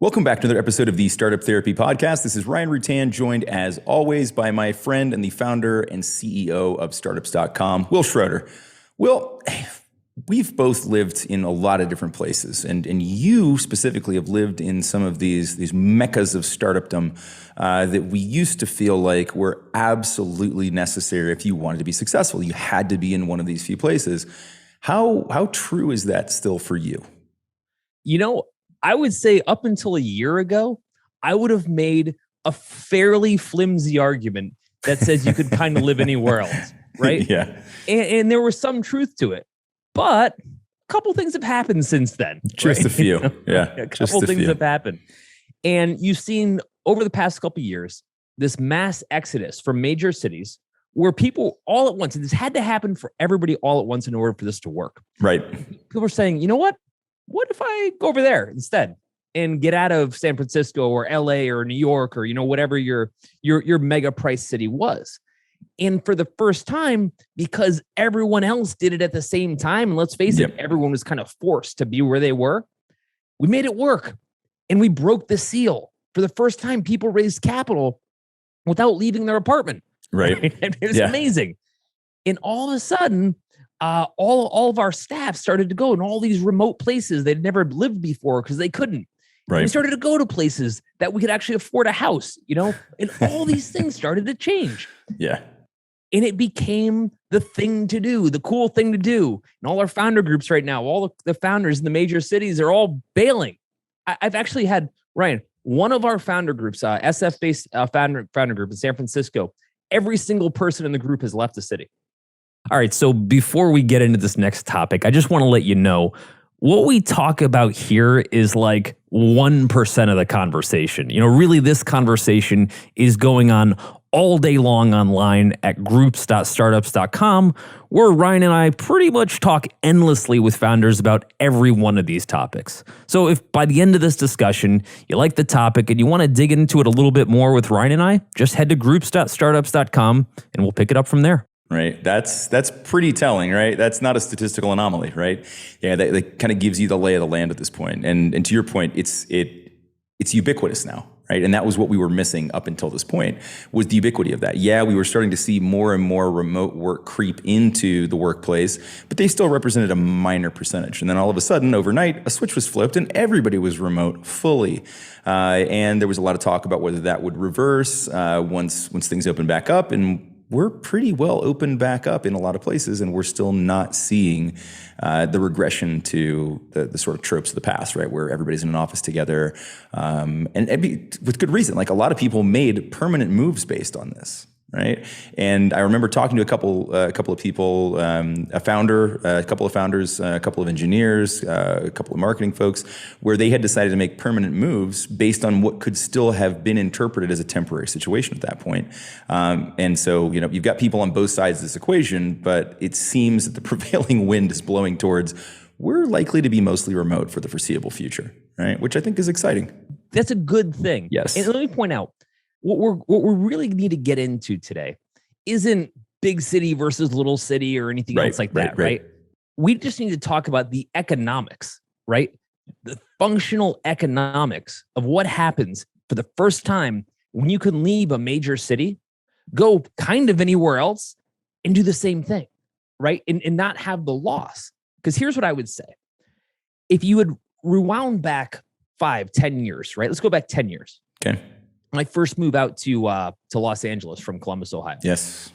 Welcome back to another episode of the Startup Therapy Podcast. This is Ryan Rutan, joined as always by my friend and the founder and CEO of startups.com, Wil Schroeder. Wil, we've both lived in a lot of different places, and you specifically have lived in some of these meccas of startupdom that we used to feel like were absolutely necessary if you wanted to be successful. You had to be in one of these few places. How true is that still for you? You know, I would say up until a year ago, I would have made a fairly flimsy argument that says you could kind of live anywhere else, right? Yeah. And there was some truth to it. But a couple things have happened since then. Just right? a few. Yeah. A couple things have happened. And you've seen over the past couple of years, this mass exodus from major cities where people all at once, and this had to happen for everybody all at once in order for this to work. Right. People are saying, you know what? What if I go over there instead and get out of San Francisco or LA or New York or, whatever your mega price city was? And for the first time, because everyone else did it at the same time, and let's face it, everyone was kind of forced to be where they were, we made it work. And we broke the seal. For the first time, people raised capital without leaving their apartment. Right. It was amazing. And all of a sudden, all of our staff started to go in all these remote places they'd never lived before because they couldn't. Right. And we started to go to places that we could actually afford a house, and all these things started to change. Yeah. And it became the thing to do, the cool thing to do. And all our founder groups right now, all the founders in the major cities are all bailing. I've actually had, Ryan, one of our founder groups, SF-based founder group in San Francisco, every single person in the group has left the city. All right, so before we get into this next topic, I just want to let you know what we talk about here is like 1% of the conversation. Really this conversation is going on all day long online at groups.startups.com, where Ryan and I pretty much talk endlessly with founders about every one of these topics. So if by the end of this discussion, you like the topic and you want to dig into it a little bit more with Ryan and I, just head to groups.startups.com and we'll pick it up from there. Right. That's pretty telling, right? That's not a statistical anomaly, right? Yeah, that kind of gives you the lay of the land at this point. And to your point, it's ubiquitous now, right? And that was what we were missing up until this point, was the ubiquity of that. Yeah, we were starting to see more and more remote work creep into the workplace, but they still represented a minor percentage. And then all of a sudden, overnight, a switch was flipped and everybody was remote fully. And there was a lot of talk about whether that would reverse once things opened back up. And we're pretty well opened back up in a lot of places, and we're still not seeing the regression to the sort of tropes of the past, right? Where everybody's in an office together, and with good reason. Like a lot of people made permanent moves based on this, right? And I remember talking to a couple of people, a couple of founders, a couple of engineers, a couple of marketing folks, where they had decided to make permanent moves based on what could still have been interpreted as a temporary situation at that point. And so, you've got people on both sides of this equation, but it seems that the prevailing wind is blowing towards we're likely to be mostly remote for the foreseeable future, right? Which I think is exciting. That's a good thing. Yes. And let me point out, what we really need to get into today isn't big city versus little city or anything else like that, right? We just need to talk about the economics, right? The functional economics of what happens for the first time when you can leave a major city, go kind of anywhere else and do the same thing, right? And not have the loss. Because here's what I would say. If you had rewound back 5-10 years, right? Let's go back 10 years. Okay. My first move out to Los Angeles from Columbus, Ohio. Yes.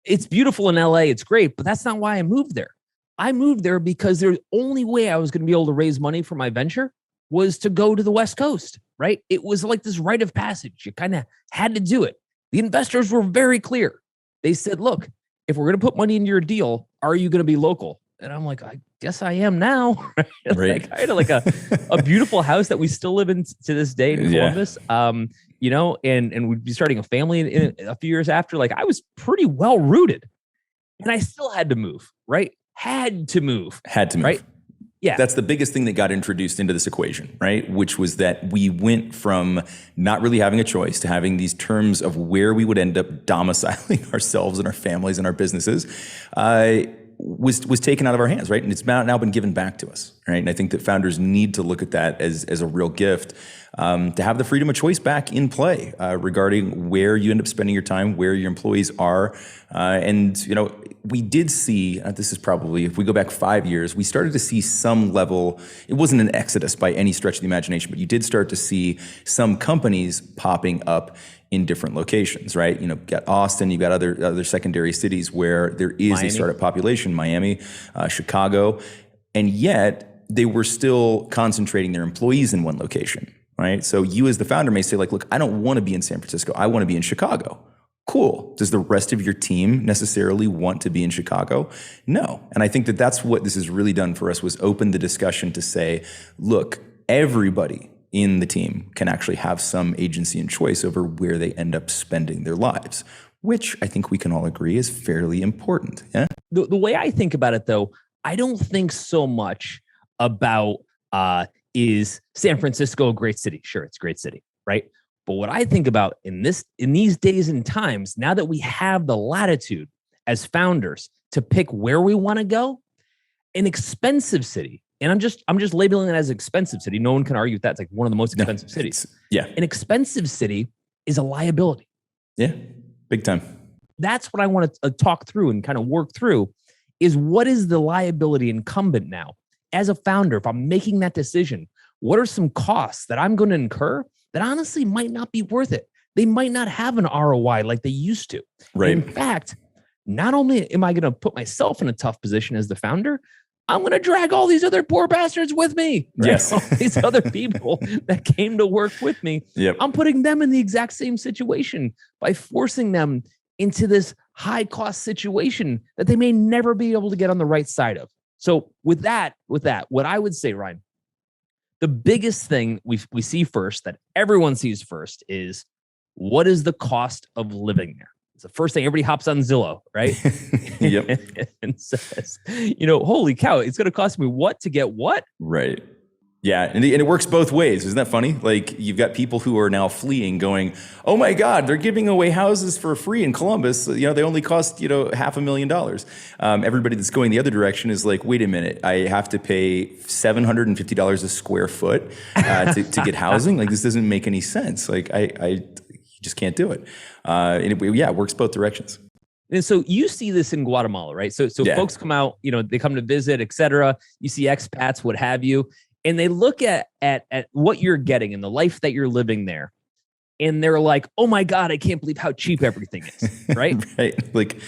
It's beautiful in LA. It's great, but that's not why I moved there. I moved there because the only way I was going to be able to raise money for my venture was to go to the West Coast, right? It was like this rite of passage. You kind of had to do it. The investors were very clear. They said, look, if we're going to put money into your deal, are you going to be local? And I'm like, I guess I am now. Right. Like, I had like a beautiful house that we still live in to this day in Columbus. And we'd be starting a family in a few years after. Like I was pretty well rooted, and I still had to move. Right? Had to move. Right? Yeah. That's the biggest thing that got introduced into this equation, right? Which was that we went from not really having a choice to having these terms of where we would end up domiciling ourselves and our families and our businesses. was taken out of our hands, right? And it's now been given back to us, right? And I think that founders need to look at that as a real gift, to have the freedom of choice back in play regarding where you end up spending your time, where your employees are. And, we did see, this is probably, if we go back 5 years, we started to see some level, it wasn't an exodus by any stretch of the imagination, but you did start to see some companies popping up in different locations, right? You've got Austin, you've got other secondary cities where there is a startup population, Miami, Chicago, and yet they were still concentrating their employees in one location, right? So you as the founder may say, like, look, I don't want to be in San Francisco. I want to be in Chicago. Cool. Does the rest of your team necessarily want to be in Chicago? No. And I think that that's what this has really done for us, was open the discussion to say, look, everybody in the team can actually have some agency and choice over where they end up spending their lives, which I think we can all agree is fairly important. Yeah. The way I think about it, though, I don't think so much about is San Francisco a great city? Sure, it's a great city, right? But what I think about in these days and times, now that we have the latitude as founders to pick where we want to go, an expensive city, and I'm just labeling it as expensive city. No one can argue with that. It's like one of the most expensive cities. Yeah. An expensive city is a liability. Yeah, big time. That's what I want to talk through and kind of work through, is what is the liability incumbent now? As a founder, if I'm making that decision, what are some costs that I'm going to incur that honestly might not be worth it? They might not have an ROI like they used to. Right. In fact, not only am I going to put myself in a tough position as the founder, I'm going to drag all these other poor bastards with me. Right? Yes. All these other people that came to work with me. Yep. I'm putting them in the exact same situation by forcing them into this high cost situation that they may never be able to get on the right side of. So with that, what I would say, Ryan, the biggest thing we see first, that everyone sees first, is what is the cost of living there? It's the first thing. Everybody hops on Zillow, right? Yep. And says, holy cow, it's going to cost me what to get what? Right. Yeah. And it works both ways. Isn't that funny? Like, you've got people who are now fleeing going, oh my God, they're giving away houses for free in Columbus. They only cost, $500,000. Everybody that's going the other direction is like, wait a minute, I have to pay $750 a square foot to get housing. Like, this doesn't make any sense. Like, I just can't do it. And it works both directions. And so you see this in Guatemala, right? So Yeah. folks come out, they come to visit, et cetera. You see expats, what have you. And they look at what you're getting and the life that you're living there. And they're like, oh my God, I can't believe how cheap everything is, right? Right. Like,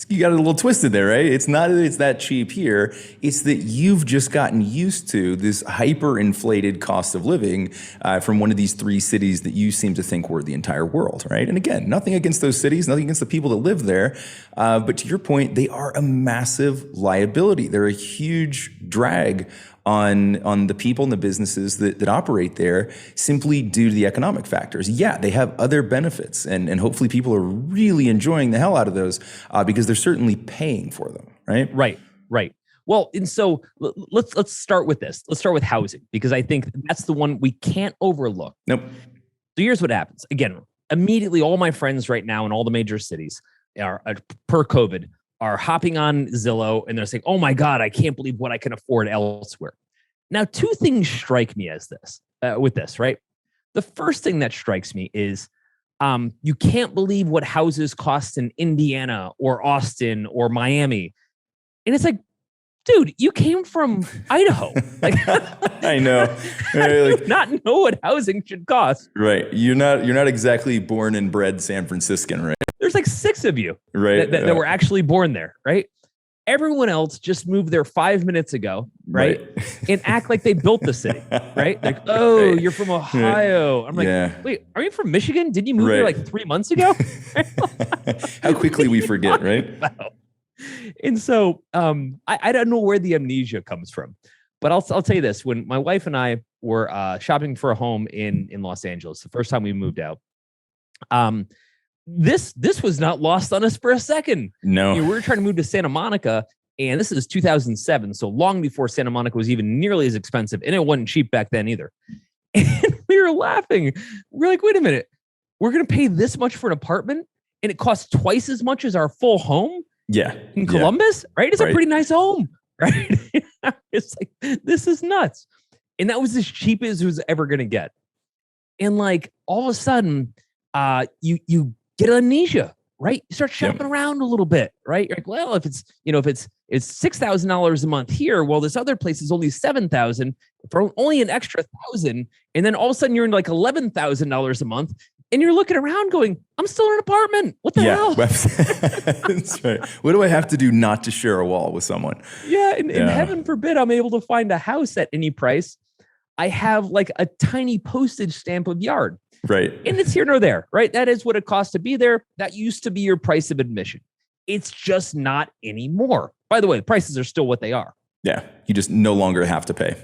you got it a little twisted there, right? It's not that it's that cheap here. It's that you've just gotten used to this hyper-inflated cost of living from one of these three cities that you seem to think were the entire world, right? And again, nothing against those cities, nothing against the people that live there. But to your point, they are a massive liability. They're a huge drag on the people and the businesses that operate there, simply due to the economic factors. Yeah, they have other benefits, and hopefully people are really enjoying the hell out of those because they're certainly paying for them, right? Right. Well, and so let's start with this. Let's start with housing, because I think that's the one we can't overlook. Nope. So here's what happens. Again, immediately all my friends right now in all the major cities are per COVID are hopping on Zillow and they're saying, oh my God, I can't believe what I can afford elsewhere. Now, two things strike me as with this, right? The first thing that strikes me is you can't believe what houses cost in Indiana or Austin or Miami. And it's like, dude, you came from Idaho. Like, I know. How do you not know what housing should cost? Right. You're not exactly born and bred San Franciscan, right? There's like 6 of you right. that were actually born there, right? Everyone else just moved there 5 minutes ago, right? And act like they built the city, right? Like, oh, right. You're from Ohio. I'm like, wait, are you from Michigan? Did you move there like 3 months ago? How quickly we forget, right? About? And so I don't know where the amnesia comes from, but I'll tell you this. When my wife and I were shopping for a home in Los Angeles, the first time we moved out, this was not lost on us for a second. No. We were trying to move to Santa Monica, and this is 2007, so long before Santa Monica was even nearly as expensive, and it wasn't cheap back then either. And we were laughing. We're like, wait a minute, we're going to pay this much for an apartment, and it costs twice as much as our full home? Yeah. in Columbus, right? It's a Right. pretty nice home, right? It's like, this is nuts. And that was as cheap as it was ever going to get. And like all of a sudden, you get amnesia, right? You start shopping around a little bit, right? You're like, well, if it's $6,000 a month here, well, this other place is only $7,000 for only an extra $1,000, and then all of a sudden you're in like $11,000 a month, and you're looking around going, I'm still in an apartment. What the hell? That's right. What do I have to do not to share a wall with someone? Yeah, and heaven forbid I'm able to find a house at any price. I have like a tiny postage stamp of yard. Right. And it's here nor there, right? That is what it costs to be there. That used to be your price of admission. It's just not anymore. By the way, the prices are still what they are. Yeah. You just no longer have to pay.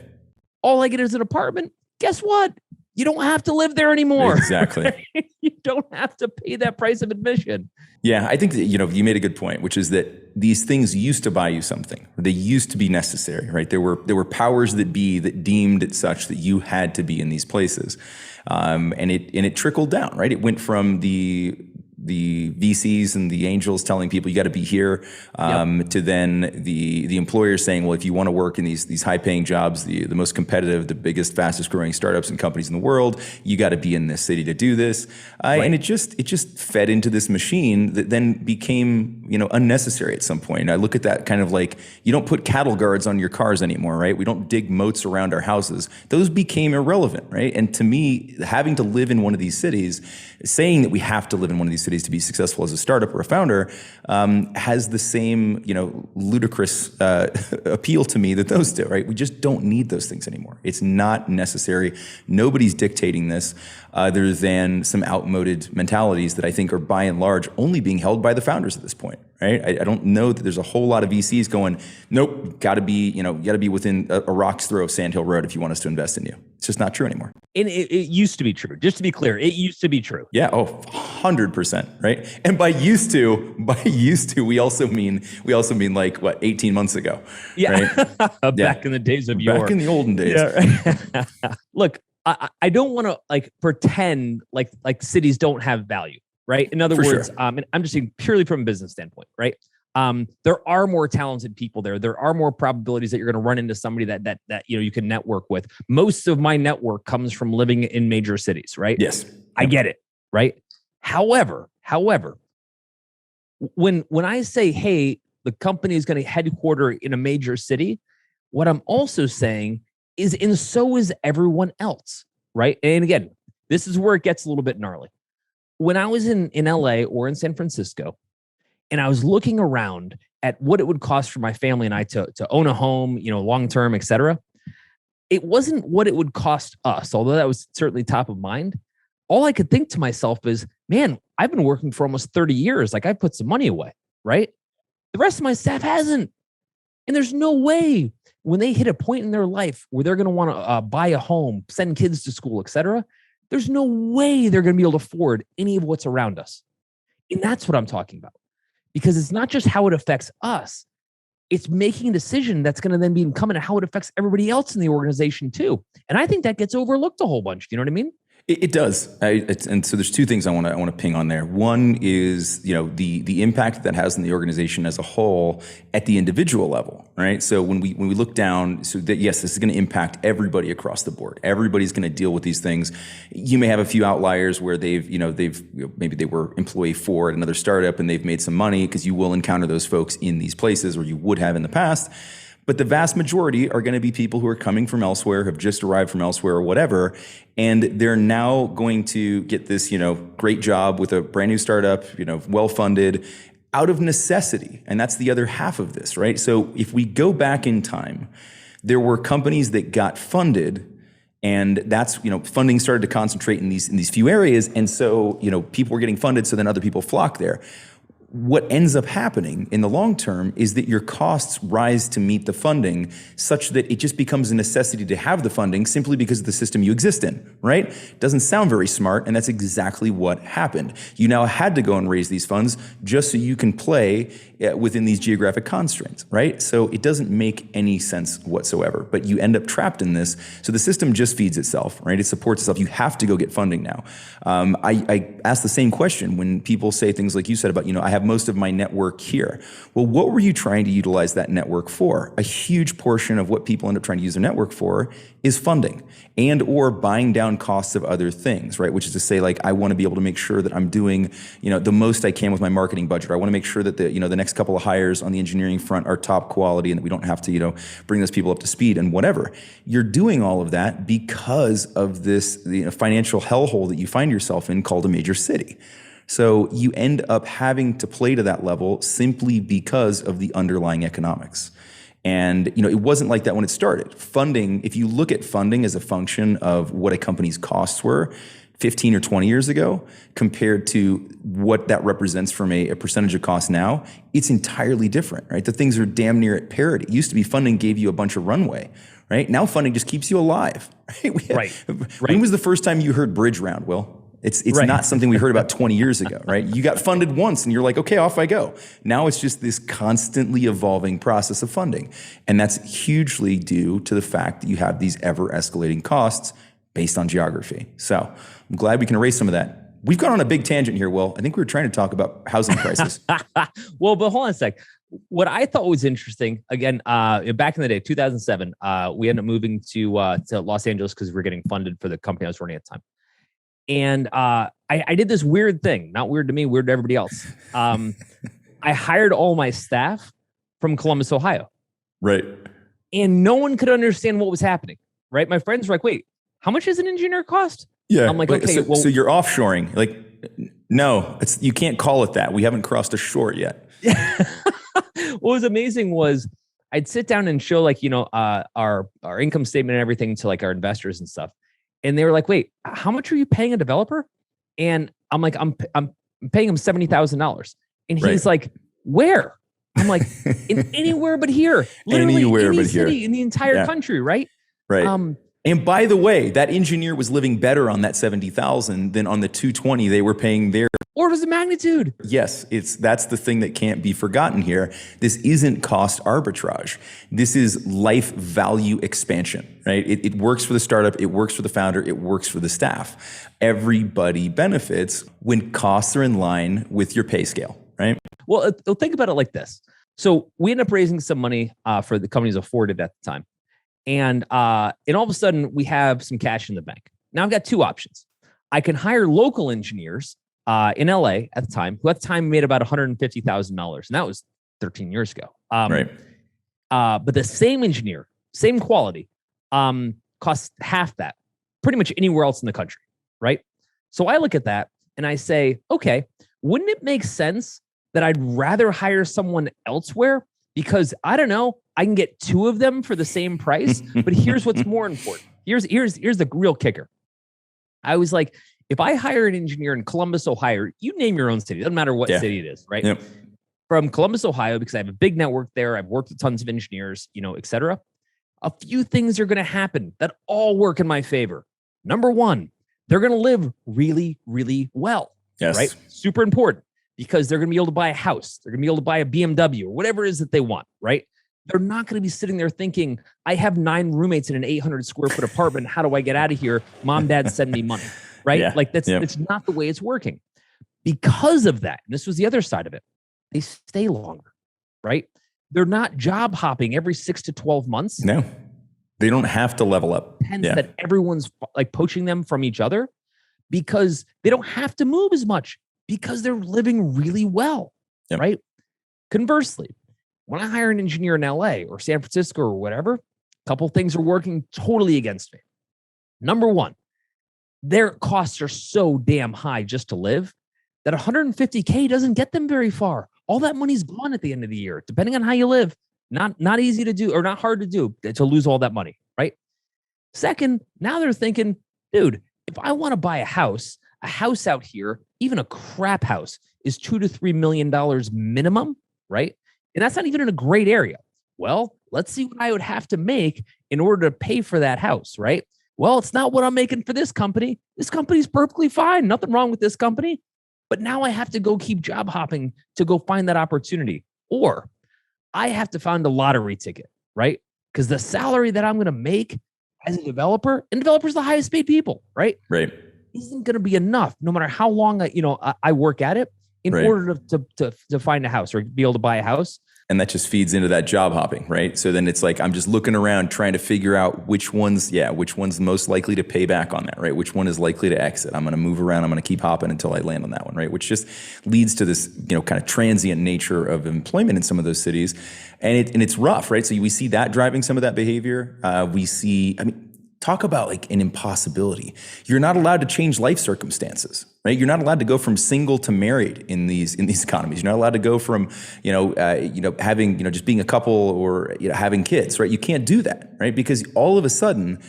All I get is an apartment. Guess what? You don't have to live there anymore. Exactly. You don't have to pay that price of admission. Yeah, I think that, you made a good point, which is that these things used to buy you something. They used to be necessary, right? There were powers that be that deemed it such that you had to be in these places, and it trickled down, right? It went from the VCs and the angels telling people you got to be here, to then the employers saying, well, if you want to work in these high paying jobs, the most competitive, the biggest, fastest growing startups and companies in the world, you got to be in this city to do this. Right. And it just fed into this machine that then became, unnecessary at some point. I look at that kind of like, you don't put cattle guards on your cars anymore, right? We don't dig moats around our houses. Those became irrelevant, right? And to me, having to live in one of these cities, saying that we have to live in one of these cities to be successful as a startup or a founder, has the same, ludicrous appeal to me that those do, right? We just don't need those things anymore. It's not necessary. Nobody's dictating this other than some outmoded mentalities that I think are by and large only being held by the founders at this point, right? I don't know that there's a whole lot of VCs going, nope, got to be within a rock's throw of Sand Hill Road if you want us to invest in you. It's just not true anymore. And it used to be true. Just to be clear, it used to be true. Yeah. Oh, 100%. Right. And by used to, we also mean like what, 18 months ago. Yeah. Right? Back in the days of yore. Back in the olden days. Yeah, right. Look, I don't want to like pretend like cities don't have value, right? In other words, and I'm just saying purely from a business standpoint, right? There are more talented people there. There are more probabilities that you're going to run into somebody that you can network with. Most of my network comes from living in major cities, right? Yes, I get it, right? However, when I say, hey, the company is going to headquarter in a major city, what I'm also saying is, and so is everyone else, right? And again, this is where it gets a little bit gnarly. When I was in LA or in San Francisco, and I was looking around at what it would cost for my family and I to own a home, long-term, et cetera, it wasn't what it would cost us, although that was certainly top of mind. All I could think to myself is, man, I've been working for almost 30 years. Like, I put some money away, right? The rest of my staff hasn't. And there's no way when they hit a point in their life where they're going to want to buy a home, send kids to school, et cetera, there's no way they're going to be able to afford any of what's around us. And that's what I'm talking about. Because it's not just how it affects us. It's making a decision that's going to then be incumbent on how it affects everybody else in the organization too. And I think that gets overlooked a whole bunch. You know what I mean? It does, and so there's two things I want to ping on there. One is the impact that has on the organization as a whole at the individual level, right? So when we look down, so that yes, this is going to impact everybody across the board. Everybody's going to deal with these things. You may have a few outliers where maybe they were employee 4 at another startup and they've made some money, because you will encounter those folks in these places, or you would have in the past. But the vast majority are going to be people who are coming from elsewhere, have just arrived from elsewhere or whatever, and they're now going to get this, great job with a brand new startup, well-funded, out of necessity. And that's the other half of this, right? So if we go back in time, there were companies that got funded, and that's, funding started to concentrate in these few areas. And so, people were getting funded, so then other people flock there. What ends up happening in the long term is that your costs rise to meet the funding, such that it just becomes a necessity to have the funding simply because of the system you exist in, right? Doesn't sound very smart, and that's exactly what happened. You now had to go and raise these funds just so you can play within these geographic constraints, right? So it doesn't make any sense whatsoever, but you end up trapped in this. So the system just feeds itself, right? It supports itself. You have to go get funding now. I ask the same question when people say things like you said about, I have have most of my network here. Well, what were you trying to utilize that network for? A huge portion of what people end up trying to use their network for is funding and or buying down costs of other things, right? Which is to say, like, I want to be able to make sure that I'm doing, the most I can with my marketing budget. I want to make sure that the next couple of hires on the engineering front are top quality and that we don't have to, bring those people up to speed and whatever. You're doing all of that because of this financial hellhole that you find yourself in called a major city. So you end up having to play to that level simply because of the underlying economics. And it wasn't like that when it started. Funding, if you look at funding as a function of what a company's costs were 15 or 20 years ago compared to what that represents from a percentage of cost now, it's entirely different, right? The things are damn near at parity. It used to be funding gave you a bunch of runway, right? Now funding just keeps you alive, right? Right. When was the first time you heard bridge round, Will? It's not something we heard about 20 years ago, right? You got funded once and you're like, okay, off I go. Now it's just this constantly evolving process of funding. And that's hugely due to the fact that you have these ever escalating costs based on geography. So I'm glad we can erase some of that. We've gone on a big tangent here, Will. I think we were trying to talk about housing prices. Well, but hold on a sec. What I thought was interesting, again, back in the day, 2007, we ended up moving to Los Angeles because we were getting funded for the company I was running at the time. And I did this weird thing, not weird to me, weird to everybody else. I hired all my staff from Columbus, Ohio. Right. And no one could understand what was happening, right? My friends were like, wait, how much does an engineer cost? Yeah. I'm like, okay, so you're offshoring. Like, no, you can't call it that. We haven't crossed a shore yet. What was amazing was I'd sit down and show our income statement and everything to like our investors and stuff. And they were like, wait, how much are you paying a developer? And I'm like, I'm paying him $70,000. And he's like, where? I'm like, in anywhere but here. Literally anywhere any but city here in the entire country, right? Right. And by the way, that engineer was living better on that 70,000 than on the 220 they were paying there. Orders of magnitude. Yes, that's the thing that can't be forgotten here. This isn't cost arbitrage. This is life value expansion, right? It works for the startup, it works for the founder, it works for the staff. Everybody benefits when costs are in line with your pay scale, right? Well, think about it like this. So we ended up raising some money for the companies afforded at the time. And all of a sudden, we have some cash in the bank. Now I've got two options. I can hire local engineers in LA at the time, who at the time made about $150,000. And that was 13 years ago. Right. But the same engineer, same quality, costs half that pretty much anywhere else in the country. Right. So I look at that and I say, okay, wouldn't it make sense that I'd rather hire someone elsewhere? Because I don't know, I can get two of them for the same price. But here's what's more important. Here's the real kicker. I was like, if I hire an engineer in Columbus, Ohio, you name your own city, doesn't matter what city it is, right? Yep. From Columbus, Ohio, because I have a big network there, I've worked with tons of engineers, et cetera. A few things are going to happen that all work in my favor. Number one, they're going to live really, really well. Yes. Right? Super important. Because they're going to be able to buy a house. They're going to be able to buy a BMW or whatever it is that they want, right? They're not going to be sitting there thinking, I have 9 roommates in an 800 square foot apartment. How do I get out of here? Mom, dad, send me money, right? Yeah. Like that's not the way it's working. Because of that, and this was the other side of it, they stay longer, right? They're not job hopping every 6 to 12 months. No, they don't have to level up. Hence that everyone's like poaching them from each other because they don't have to move as much. Because they're living really well, right? Conversely, when I hire an engineer in LA or San Francisco or whatever, a couple things are working totally against me. Number one, their costs are so damn high just to live that $150K doesn't get them very far. All that money's gone at the end of the year, depending on how you live. Not easy to do or not hard to do to lose all that money, right? Second, now they're thinking, dude, if I want to buy a house out here, even a crap house, is $2 to $3 million minimum, right? And that's not even in a great area. Well, let's see what I would have to make in order to pay for that house, right? Well, it's not what I'm making for this company. This company's perfectly fine. Nothing wrong with this company. But now I have to go keep job hopping to go find that opportunity. Or I have to find a lottery ticket, right? Because the salary that I'm going to make as a developer, and developers are the highest paid people, right? Right. Isn't going to be enough no matter how long I work at it. in order to find a house or be able to buy a house. And that just feeds into that job hopping, right? So then it's like, I'm just looking around trying to figure out which one's most likely to pay back on that, right? Which one is likely to exit? I'm going to move around. I'm going to keep hopping until I land on that one, right? Which just leads to this, kind of transient nature of employment in some of those cities. And it's rough, right? So we see that driving some of that behavior. Talk about like an impossibility. You're not allowed to change life circumstances, right? You're not allowed to go from single to married in these economies. You're not allowed to go from, having, just being a couple or, having kids, right? You can't do that, right? Because all of a sudden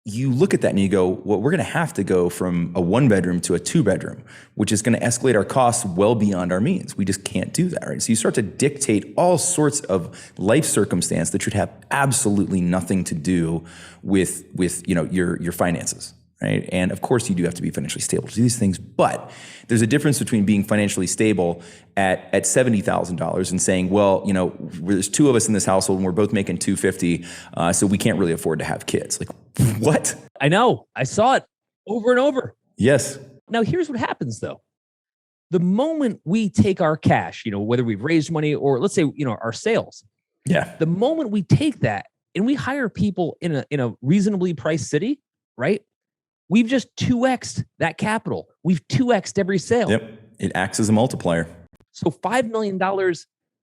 you look at that and you go, well, we're going to have to go from a 1-bedroom to a 2-bedroom, which is going to escalate our costs well beyond our means. We just can't do that, right? So you start to dictate all sorts of life circumstance that should have absolutely nothing to do with your finances, right? And of course, you do have to be financially stable to do these things, but there's a difference between being financially stable at $70,000 and saying, well, there's 2 of us in this household and we're both making $250, so we can't really afford to have kids. Like, what? I know. I saw it over and over. Yes. Now, here's what happens though. The moment we take our cash, whether we've raised money or let's say, our sales. Yeah. The moment we take that and we hire people in a reasonably priced city, right? We've just 2x'd that capital. We've 2x'd every sale. Yep. It acts as a multiplier. So $5 million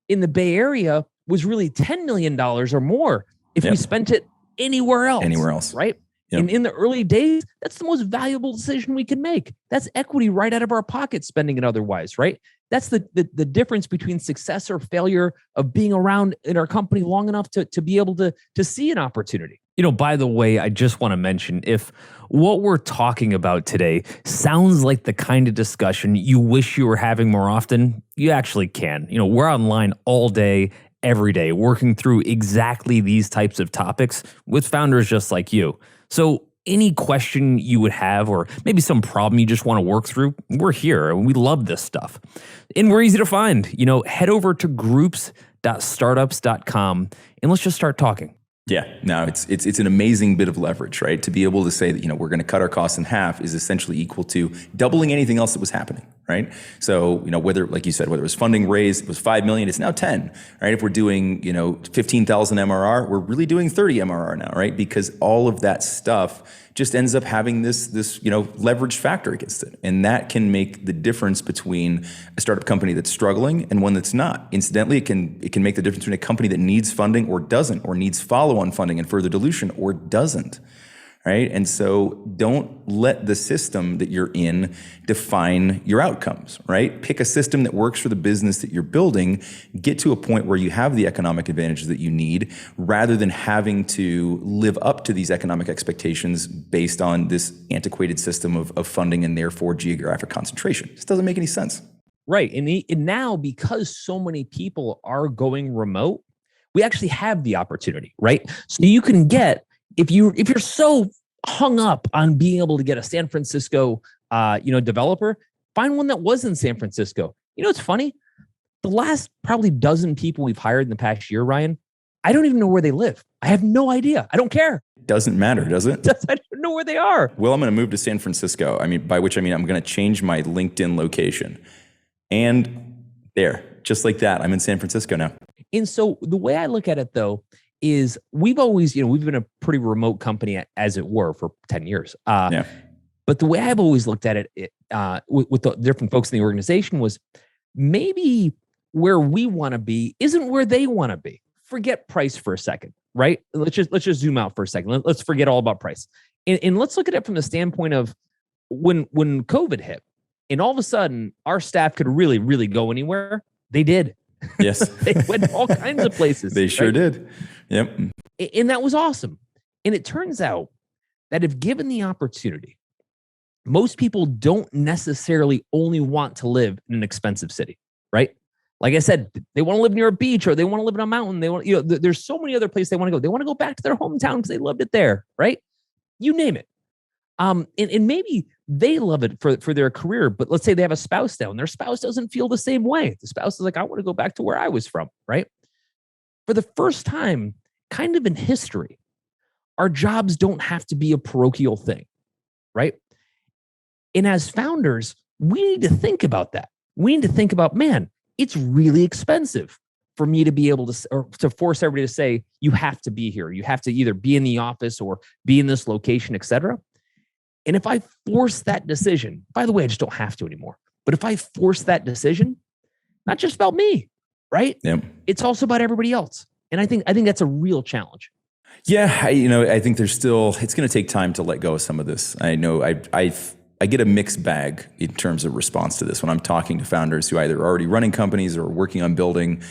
in the Bay Area was really $10 million or more if we spent it anywhere else. Right? Yep. And in the early days, that's the most valuable decision we can make. That's equity right out of our pocket, spending it otherwise, right? That's the difference between success or failure of being around in our company long enough to be able to see an opportunity. By the way, I just want to mention, if what we're talking about today sounds like the kind of discussion you wish you were having more often, you actually can. We're online all day, every day, working through exactly these types of topics with founders just like you. So any question you would have, or maybe some problem you just want to work through, we're here and we love this stuff. And we're easy to find. Head over to groups.startups.com and let's just start talking. Yeah, no, it's an amazing bit of leverage, right? To be able to say that, we're going to cut our costs in half is essentially equal to doubling anything else that was happening, right? So, whether, like you said, whether it was funding raised, it was 5 million, it's now 10, right? If we're doing, 15,000 MRR, we're really doing 30 MRR now, right? Because all of that stuff just ends up having this leverage factor against it. And that can make the difference between a startup company that's struggling and one that's not. Incidentally, it can make the difference between a company that needs funding or doesn't, or needs follow-on funding and further dilution or doesn't. Right? And so don't let the system that you're in define your outcomes, right? Pick a system that works for the business that you're building, get to a point where you have the economic advantages that you need, rather than having to live up to these economic expectations based on this antiquated system of funding and therefore geographic concentration. This doesn't make any sense. Right. And now, because so many people are going remote, we actually have the opportunity, right? So you can get, if you're so hung up on being able to get a San Francisco, developer, find one that was in San Francisco. It's funny. The last probably dozen people we've hired in the past year, Ryan, I don't even know where they live. I have no idea. I don't care. Doesn't matter, does it? I don't know where they are. Well, I'm going to move to San Francisco. By which I mean I'm going to change my LinkedIn location. And there, just like that, I'm in San Francisco now. And so the way I look at it, though, is we've always, we've been a pretty remote company, as it were, for 10 years. Yeah. But the way I've always looked at it with the different folks in the organization was maybe where we want to be isn't where they want to be. Forget price for a second, right? Let's just zoom out for a second. Let's forget all about price. And let's look at it from the standpoint of when COVID hit and all of a sudden our staff could really, really go anywhere. They did. Yes. They went all kinds of places. They sure did. Yep. And that was awesome. And it turns out that if given the opportunity, most people don't necessarily only want to live in an expensive city, right? Like I said, they want to live near a beach or they want to live in a mountain. They want, there's so many other places they want to go. They want to go back to their hometown because they loved it there, right? You name it. And maybe they love it for their career, but let's say they have a spouse now and their spouse doesn't feel the same way. The spouse is like, I want to go back to where I was from, right? For the first time, kind of in history, our jobs don't have to be a parochial thing, right? And as founders, we need to think about that. we need to think about, man, it's really expensive for me to be able to, or to force everybody to say, you have to be here. You have to either be in the office or be in this location, et cetera. And if I force that decision, by the way, I just don't have to anymore. But if I force that decision, not just about me, right? Yep. It's also about everybody else. And I think that's a real challenge. Yeah, I think there's still, it's going to take time to let go of some of this. I know I get a mixed bag in terms of response to this when I'm talking to founders who either are already running companies or working on building.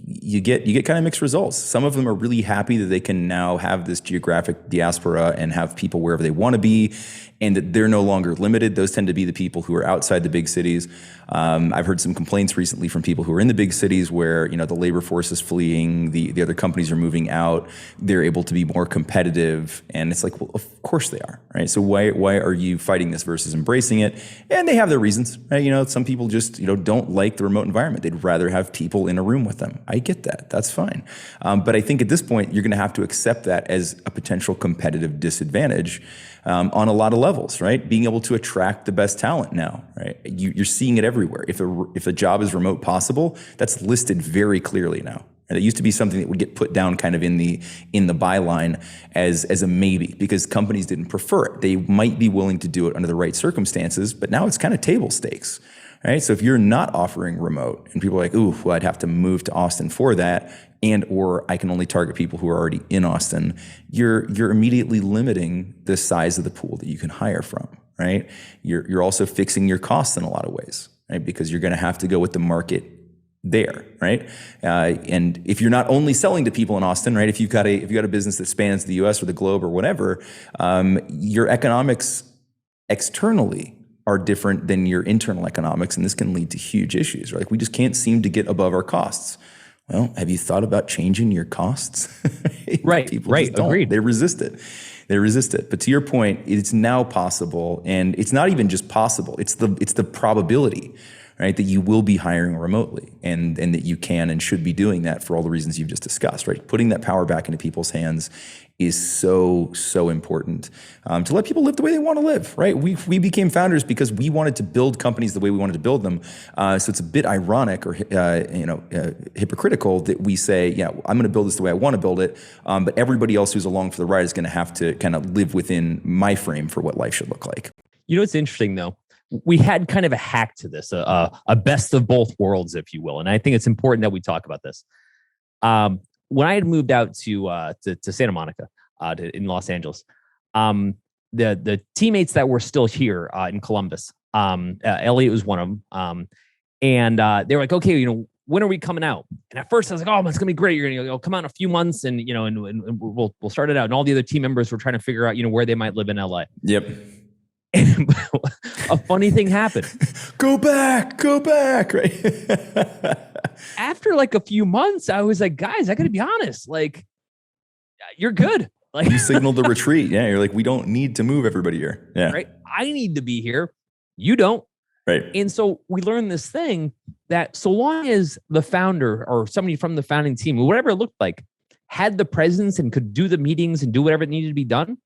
You get kind of mixed results. Some of them are really happy that they can now have this geographic diaspora and have people wherever they want to be, and that they're no longer limited. Those tend to be the people who are outside the big cities. I've heard some complaints recently from people who are in the big cities where, the labor force is fleeing, the other companies are moving out, they're able to be more competitive. And it's like, well, of course they are, right? So why are you fighting this versus embracing it? And they have their reasons, right? Some people just, don't like the remote environment. They'd rather have people in a room with them. I get that. That's fine. But I think at this point, you're going to have to accept that as a potential competitive disadvantage on a lot of levels, right? Being able to attract the best talent now, right? You're seeing it everywhere. If a job is remote possible, that's listed very clearly now. And it used to be something that would get put down kind of in the byline as a maybe, because companies didn't prefer it. They might be willing to do it under the right circumstances, but now it's kind of table stakes, right? So if you're not offering remote and people are like, ooh, well, I'd have to move to Austin for that, and or I can only target people who are already in Austin, you're immediately limiting the size of the pool that you can hire from, right? You're also fixing your costs in a lot of ways, right? Because you're going to have to go with the market there, right? And if you're not only selling to people in Austin, right? If you've got a business that spans the U.S. or the globe or whatever, your economics externally are different than your internal economics, and this can lead to huge issues. Right? Like we just can't seem to get above our costs. Well, have you thought about changing your costs? Right, People right, just don't. agreed. They resist it. But to your point, it's now possible, and it's not even just possible. It's the probability, right, that you will be hiring remotely, and that you can and should be doing that for all the reasons you've just discussed. Right, putting that power back into people's hands is so important to let people live the way they want to live. Right, we became founders because we wanted to build companies the way we wanted to build them. So it's a bit ironic or hypocritical that we say, yeah, I'm going to build this the way I want to build it, but everybody else who's along for the ride is going to have to kind of live within my frame for what life should look like. It's interesting though. We had kind of a hack to this, a best of both worlds, if you will. And I think it's important that we talk about this. When I had moved out to Santa Monica, in Los Angeles, the teammates that were still here in Columbus, Elliot was one of them, and they were like, okay, when are we coming out? And at first I was like, oh, it's gonna be great. You're gonna come out in a few months, and and we'll start it out. And all the other team members were trying to figure out where they might live in LA. Yep. And a funny thing happened. Go back, right? After like a few months, I was like, guys, I got to be honest. Like, you're good. Like, you signaled the retreat. Yeah, you're like, we don't need to move everybody here. Yeah, right. I need to be here. You don't. Right. And so we learned this thing that so long as the founder or somebody from the founding team, whatever it looked like, had the presence and could do the meetings and do whatever needed to be done,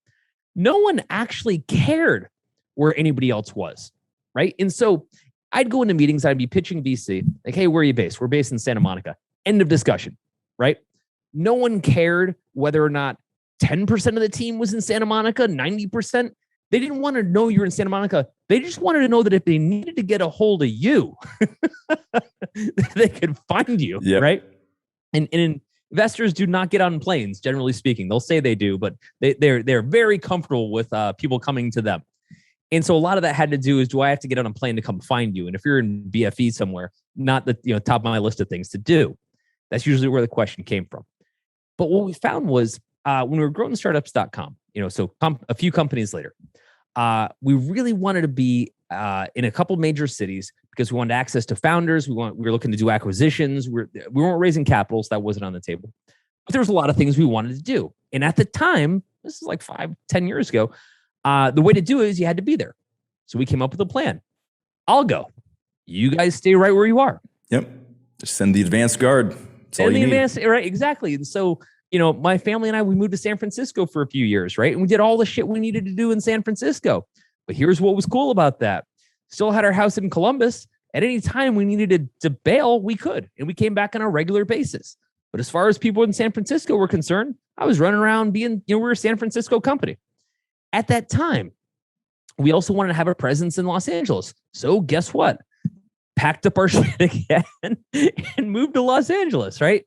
no one actually cared where anybody else was, right? And so I'd go into meetings, I'd be pitching VC, like, hey, where are you based? We're based in Santa Monica. End of discussion, right? No one cared whether or not 10% of the team was in Santa Monica, 90%. They didn't want to know you were in Santa Monica. They just wanted to know that if they needed to get a hold of you, they could find you, yep. Right? And investors do not get on planes, generally speaking. They'll say they do, but they're very comfortable with people coming to them. And so a lot of that had to do is, do I have to get on a plane to come find you? And if you're in BFE somewhere, not the top of my list of things to do. That's usually where the question came from. But what we found was when we were growing startups.com, so a few companies later, we really wanted to be in a couple major cities because we wanted access to founders. We were looking to do acquisitions. We weren't raising capital, so that wasn't on the table. But there was a lot of things we wanted to do. And at the time, this is like 5-10 years ago, the way to do it is you had to be there. So we came up with a plan. I'll go. You guys stay right where you are. Yep. Just send the advanced guard. That's all you need. Right, exactly. And so, my family and I, we moved to San Francisco for a few years, right? And we did all the shit we needed to do in San Francisco. But here's what was cool about that. still had our house in Columbus. At any time we needed to bail, we could, and we came back on a regular basis. But as far as people in San Francisco were concerned, I was running around being, we're a San Francisco company. At that time, we also wanted to have a presence in Los Angeles. So guess what? Packed up our shit again and moved to Los Angeles, right?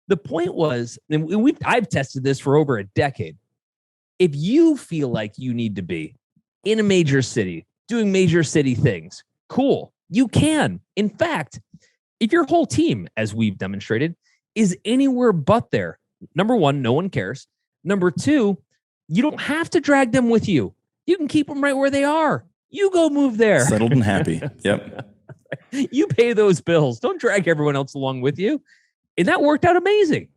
The point was, and I've tested this for over a decade. If you feel like you need to be in a major city, doing major city things, cool, you can. In fact, if your whole team, as we've demonstrated, is anywhere but there, number one, no one cares. Number two, you don't have to drag them with you. You can keep them right where they are. You go move there. Settled and happy. Yep. You pay those bills. Don't drag everyone else along with you. And that worked out amazing.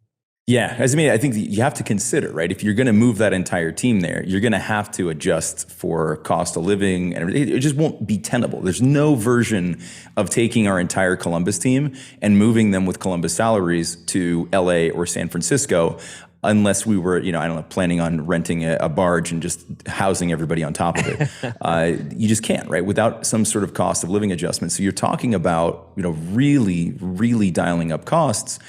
Yeah. I think you have to consider, right? If you're going to move that entire team there, you're going to have to adjust for cost of living, and it just won't be tenable. There's no version of taking our entire Columbus team and moving them with Columbus salaries to LA or San Francisco, unless we were, planning on renting a barge and just housing everybody on top of it. You just can't, right? Without some sort of cost of living adjustment. So you're talking about, really, really dialing up costs.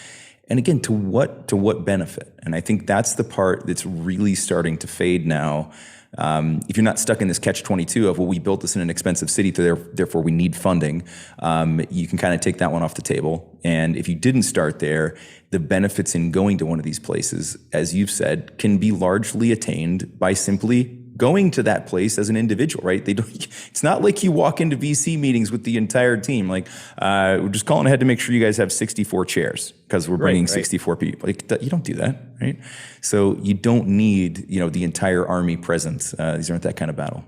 And again, to what benefit? And I think that's the part that's really starting to fade now. If you're not stuck in this catch-22 of, well, we built this in an expensive city, therefore we need funding, you can kind of take that one off the table. And if you didn't start there, the benefits in going to one of these places, as you've said, can be largely attained by simply going to that place as an individual, right? It's not like you walk into VC meetings with the entire team. Like, we're just calling ahead to make sure you guys have 64 chairs because we're bringing 64 people. Like, you don't do that, right? So you don't need, the entire army present. These aren't that kind of battle.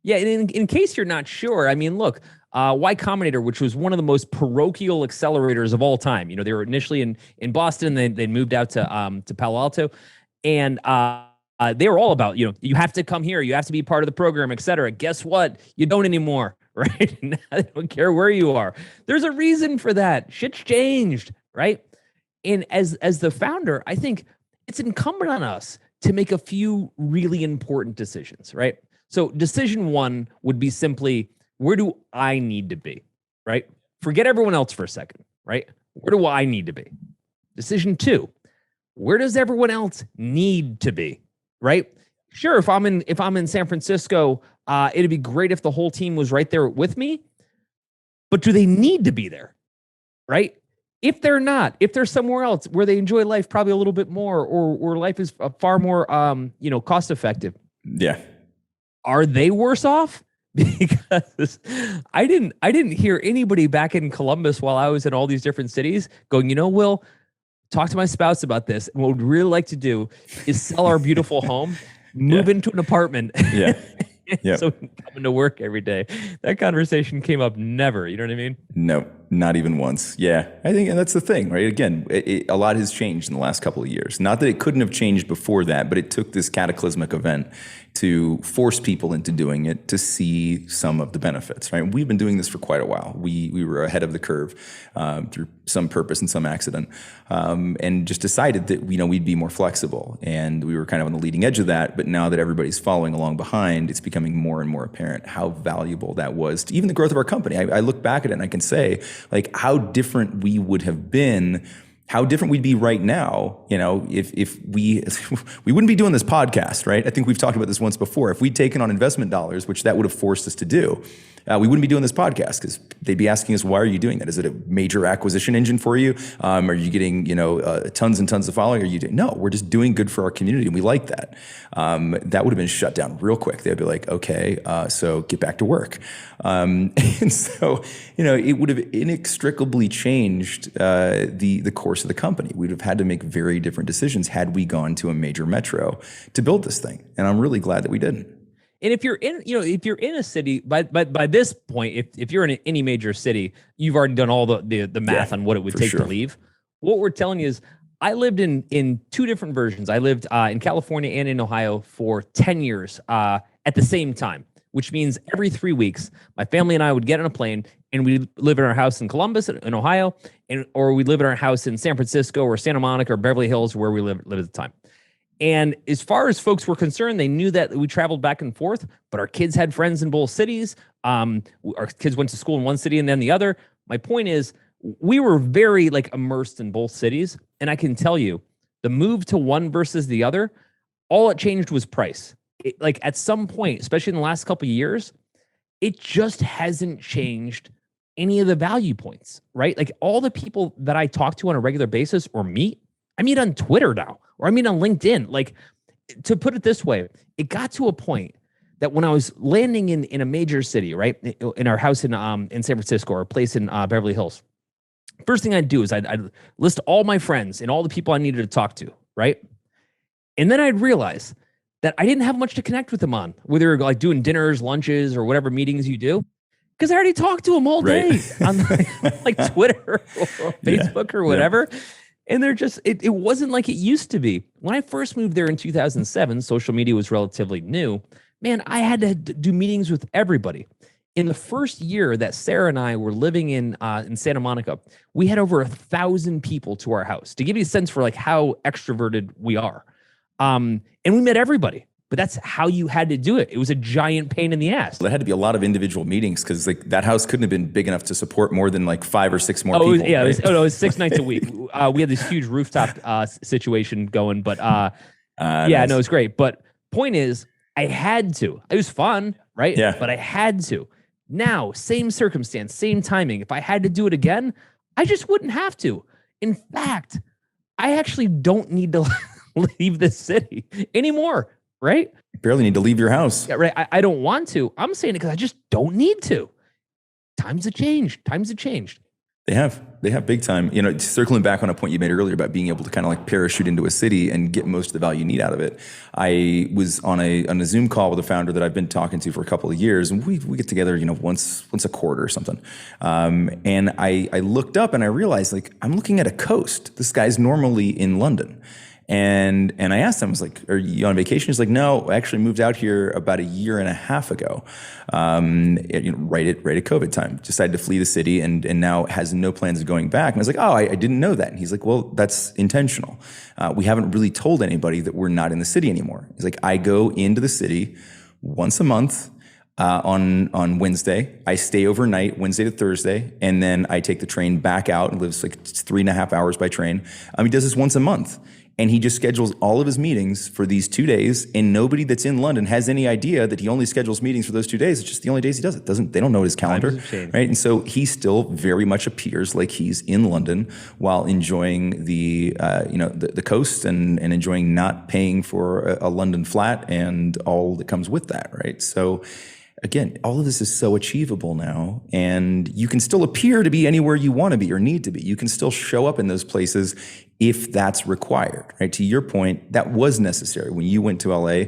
Yeah, and in case you're not sure, look, Y Combinator, which was one of the most parochial accelerators of all time. They were initially in Boston, they moved out to Palo Alto, and they were all about, you have to come here, you have to be part of the program, et cetera. Guess what? You don't anymore, right? I don't care where you are. There's a reason for that. Shit's changed, right? And as the founder, I think it's incumbent on us to make a few really important decisions, right? So decision one would be simply, where do I need to be, right? Forget everyone else for a second, right? Where do I need to be? Decision two, where does everyone else need to be, right? Sure, if I'm in San Francisco, it'd be great if the whole team was right there with me, but do they need to be there, right? If they're not, if they're somewhere else where they enjoy life probably a little bit more, or life is far more, cost effective. Yeah. Are they worse off? Because I didn't hear anybody back in Columbus while I was in all these different cities going, Will, talk to my spouse about this. And what we'd really like to do is sell our beautiful home, move into an apartment. Yeah. Yep. So we can come into work every day. That conversation came up never. You know what I mean? No, not even once. Yeah. I think that's the thing, right? Again, a lot has changed in the last couple of years. Not that it couldn't have changed before that, but it took this cataclysmic event to force people into doing it, to see some of the benefits, right? We've been doing this for quite a while. We were ahead of the curve through some purpose and some accident, and just decided that, we'd be more flexible. And we were kind of on the leading edge of that. But now that everybody's following along behind, it's becoming more and more apparent how valuable that was to even the growth of our company. I look back at it and I can say, like, how different we would have been, how different we'd be right now, if we wouldn't be doing this podcast, right? I think we've talked about this once before. If we'd taken on investment dollars, which that would have forced us to do, we wouldn't be doing this podcast because they'd be asking us, why are you doing that? Is it a major acquisition engine for you? Are you getting, tons and tons of following? No, we're just doing good for our community and we like that. That would have been shut down real quick. They'd be like, okay, so get back to work. And so, it would have inextricably changed the course of the company. We'd have had to make very different decisions had we gone to a major metro to build this thing. And I'm really glad that we didn't. And if you're in a city, by this point, if you're in any major city, you've already done all the math on what it would take to leave. What we're telling you is, I lived in two different versions. I lived in California and in Ohio for 10 years at the same time, which means every 3 weeks, my family and I would get on a plane and we'd live in our house in Columbus, in Ohio, or we'd live in our house in San Francisco or Santa Monica or Beverly Hills, where we lived at the time. And as far as folks were concerned, they knew that we traveled back and forth, but our kids had friends in both cities. Our kids went to school in one city and then the other. My point is, we were very like immersed in both cities. And I can tell you, the move to one versus the other, all it changed was price. Like at some point, especially in the last couple of years, it just hasn't changed any of the value points, right? Like all the people that I talk to on a regular basis or meet, I meet on Twitter now, or I meet on LinkedIn. Like, to put it this way, it got to a point that when I was landing in a major city, right, in our house in San Francisco or a place in Beverly Hills, first thing I'd do is I'd list all my friends and all the people I needed to talk to, right? And then I'd realize that I didn't have much to connect with them on, whether like doing dinners, lunches, or whatever meetings you do, because I already talked to them all day on like Twitter or Facebook or whatever. And they're just, it wasn't like it used to be. When I first moved there in 2007, social media was relatively new. Man, I had to do meetings with everybody. In the first year that Sarah and I were living in Santa Monica, we had over 1,000 people to our house, to give you a sense for like how extroverted we are. And we met everybody, but that's how you had to do it. It was a giant pain in the ass. There had to be a lot of individual meetings because like that house couldn't have been big enough to support more than like 5 or 6 more people. It was 6 nights a week. We had this huge rooftop situation going, but nice. No, it was great. But point is, I had to. It was fun, right? Yeah. But I had to. Now, same circumstance, same timing. If I had to do it again, I just wouldn't have to. In fact, I actually don't need to leave this city anymore, right? You barely need to leave your house. Yeah, right. I don't want to. I'm saying it because I just don't need to. Times have changed. They have big time. You know, circling back on a point you made earlier about being able to kind of like parachute into a city and get most of the value you need out of it. I was on a Zoom call with a founder that I've been talking to for a couple of years, and we get together, you know, once a quarter or something. And I looked up and I realized like I'm looking at a coast. This guy's normally in London. And I asked him, I was like, are you on vacation? He's like, no, I actually moved out here about 1.5 years ago. Right at COVID time, decided to flee the city and now has no plans of going back. And I was like, oh, I didn't know that. And he's like, well, that's intentional. We haven't really told anybody that we're not in the city anymore. He's like, I go into the city once a month. On Wednesday, I stay overnight Wednesday to Thursday, and then I take the train back out and lives like 3.5 hours by train. He does this once a month. And he just schedules all of his meetings for these 2 days, and nobody that's in London has any idea that he only schedules meetings for those 2 days. It's just the only days he does it. They don't know his calendar, right? And so he still very much appears like he's in London while enjoying the coast and enjoying not paying for a London flat and all that comes with that, right? So again, all of this is so achievable now, and you can still appear to be anywhere you want to be or need to be. You can still show up in those places if that's required, right? To your point, that was necessary. When you went to LA,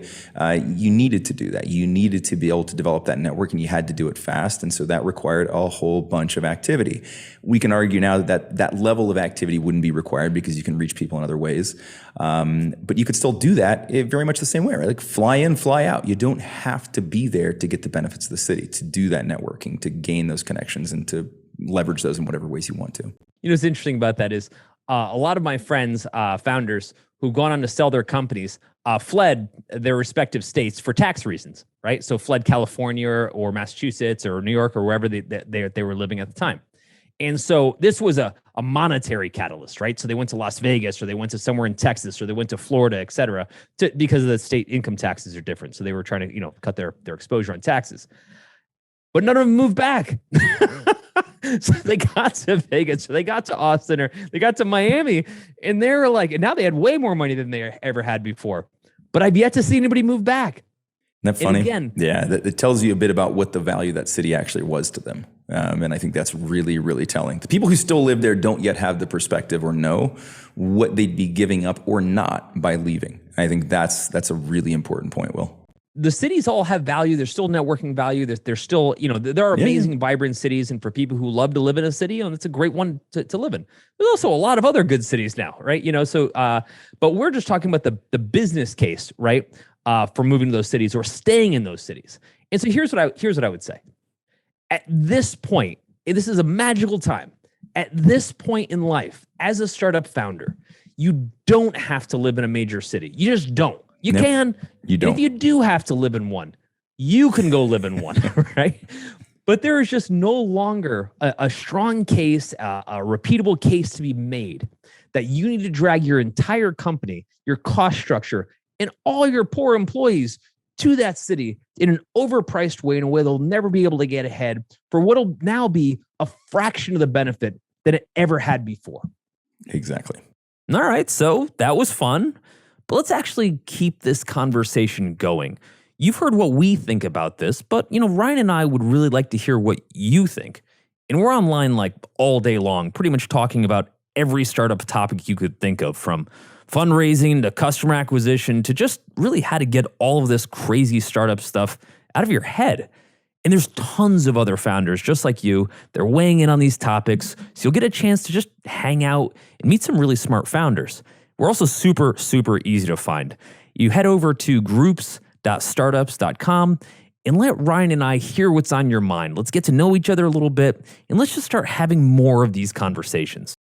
you needed to do that. You needed to be able to develop that network, and you had to do it fast. And so that required a whole bunch of activity. We can argue now that that level of activity wouldn't be required because you can reach people in other ways. But you could still do that very much the same way, right? Like fly in, fly out. You don't have to be there to get the benefits of the city, to do that networking, to gain those connections, and to leverage those in whatever ways you want to. You know, what's interesting about that is a lot of my friends, founders who've gone on to sell their companies, fled their respective states for tax reasons, right? So fled California or Massachusetts or New York or wherever they were living at the time. And so this was a monetary catalyst, right? So they went to Las Vegas, or they went to somewhere in Texas, or they went to Florida, et cetera, because of the state income taxes are different. So they were trying to, cut their exposure on taxes. But none of them moved back. So they got to Vegas, or they got to Austin, or they got to Miami, and they were like, and now they had way more money than they ever had before. But I've yet to see anybody move back. Isn't that funny? Yeah, that tells you a bit about what the value of that city actually was to them. And I think that's really, really telling. The people who still live there don't yet have the perspective or know what they'd be giving up or not by leaving. I think that's a really important point, Will. The cities all have value. There's still networking value. There's still, there are amazing, vibrant cities. And for people who love to live in a city, it's a great one to live in. There's also a lot of other good cities now, right? But we're just talking about the business case, right? For moving to those cities or staying in those cities. And so here's what I would say. At this point, this is a magical time. At this point in life, as a startup founder, You don't have to live in a major city. You just don't. You can. You don't. If you do have to live in one, you can go live in one, right? But there is just no longer a strong case, a repeatable case to be made that you need to drag your entire company, your cost structure, and all your poor employees to that city in an overpriced way, in a way they'll never be able to get ahead for what'll now be a fraction of the benefit that it ever had before. Exactly. All right, so that was fun, but let's actually keep this conversation going. You've heard what we think about this, but Ryan and I would really like to hear what you think. And we're online like all day long, pretty much talking about every startup topic you could think of, from fundraising to customer acquisition to just really how to get all of this crazy startup stuff out of your head. And there's tons of other founders just like you. They're weighing in on these topics, so you'll get a chance to just hang out and meet some really smart founders. We're also super, super easy to find. You head over to groups.startups.com and let Ryan and I hear what's on your mind. Let's get to know each other a little bit, and let's just start having more of these conversations.